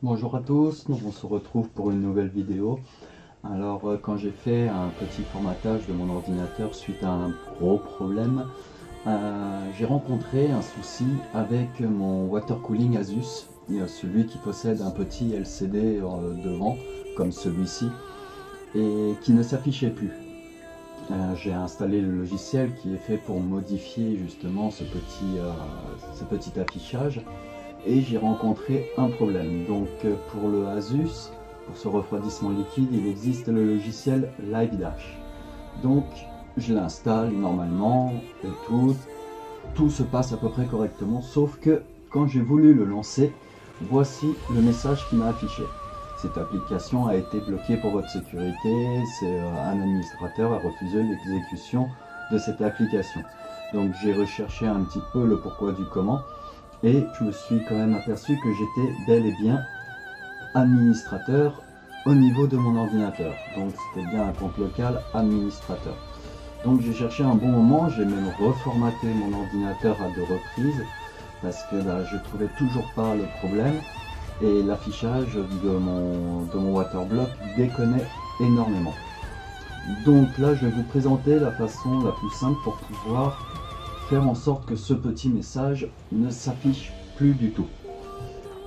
Bonjour à tous, donc on se retrouve pour une nouvelle vidéo. Alors quand j'ai fait un petit formatage de mon ordinateur suite à un gros problème, j'ai rencontré un souci avec mon water cooling Asus, celui qui possède un petit LCD devant comme celui-ci et qui ne s'affichait plus. J'ai installé le logiciel qui est fait pour modifier justement ce petit affichage et j'ai rencontré un problème. Donc pour le Asus, pour ce refroidissement liquide, il existe le logiciel LiveDash. Donc je l'installe normalement et tout se passe à peu près correctement, sauf que quand j'ai voulu le lancer, voici le message qui m'a affiché. Cette application a été bloquée pour votre sécurité, un administrateur a refusé l'exécution de cette application. Donc j'ai recherché un petit peu le pourquoi du comment et je me suis quand même aperçu que j'étais bel et bien administrateur au niveau de mon ordinateur. Donc c'était bien un compte local administrateur. Donc j'ai cherché un bon moment, j'ai même reformaté mon ordinateur à 2 reprises parce que je trouvais toujours pas le problème et l'affichage de mon Waterblock déconnait énormément. Donc là je vais vous présenter la façon la plus simple pour pouvoir faire en sorte que ce petit message ne s'affiche plus du tout.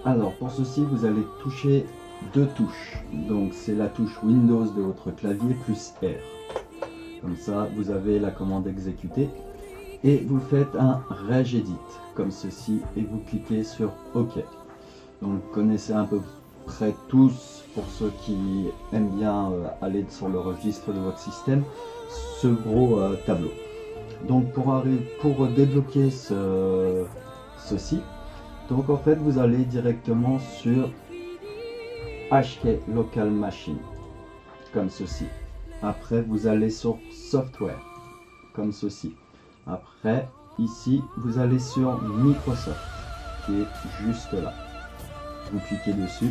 Alors pour ceci vous allez toucher 2 touches, donc c'est la touche Windows de votre clavier plus R. Comme ça vous avez la commande exécutée et vous faites un regedit comme ceci et vous cliquez sur OK. Donc vous connaissez à peu près tous, pour ceux qui aiment bien aller sur le registre de votre système, ce gros tableau. Donc pour débloquer ceci, donc en fait vous allez directement sur HK Local Machine comme ceci. Après vous allez sur Software comme ceci. Après ici vous allez sur Microsoft qui est juste là. Vous cliquez dessus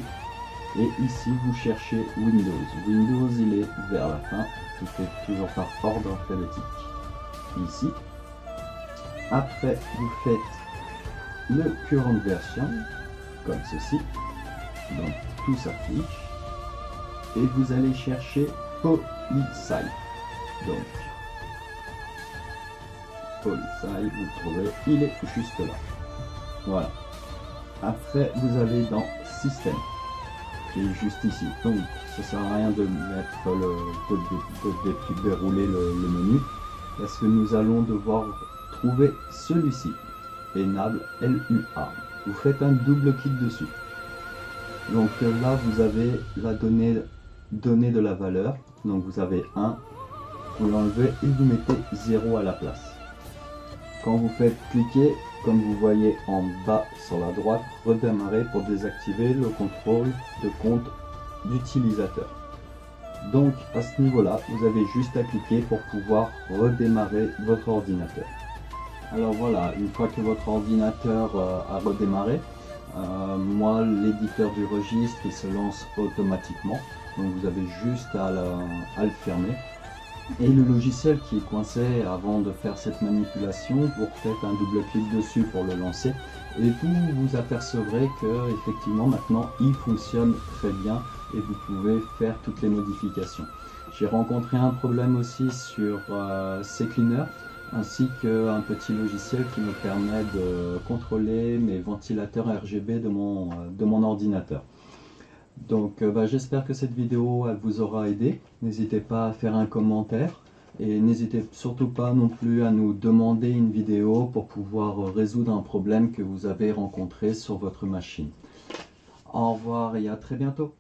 et ici vous cherchez Windows. Windows il est vers la fin, tout est toujours par ordre alphabétique. Ici. Après vous faites le current version comme ceci. Donc tout s'affiche. Et vous allez chercher PolySci. Donc PolySci, vous le trouvez, il est juste là. Voilà. Après vous allez dans Système qui est juste ici. Donc ça sert à rien de mettre de dérouler le menu parce que nous allons devoir trouver celui-ci, Enable LUA. Vous faites un double clic dessus. Donc là vous avez la donnée de la valeur. Donc vous avez 1, vous l'enlevez et vous mettez 0 à la place. Quand vous faites cliquer, comme vous voyez en bas sur la droite, redémarrer pour désactiver le contrôle de compte d'utilisateur. Donc à ce niveau-là, vous avez juste à cliquer pour pouvoir redémarrer votre ordinateur. Alors voilà, une fois que votre ordinateur a redémarré, moi l'éditeur du registre il se lance automatiquement. Donc vous avez juste à le fermer. Et le logiciel qui est coincé avant de faire cette manipulation, vous faites un double clic dessus pour le lancer et vous apercevrez que effectivement maintenant il fonctionne très bien et vous pouvez faire toutes les modifications. J'ai rencontré un problème aussi sur CCleaner ainsi qu'un petit logiciel qui me permet de contrôler mes ventilateurs RGB de mon ordinateur. Donc j'espère que cette vidéo elle vous aura aidé. N'hésitez pas à faire un commentaire et n'hésitez surtout pas non plus à nous demander une vidéo pour pouvoir résoudre un problème que vous avez rencontré sur votre machine. Au revoir et à très bientôt.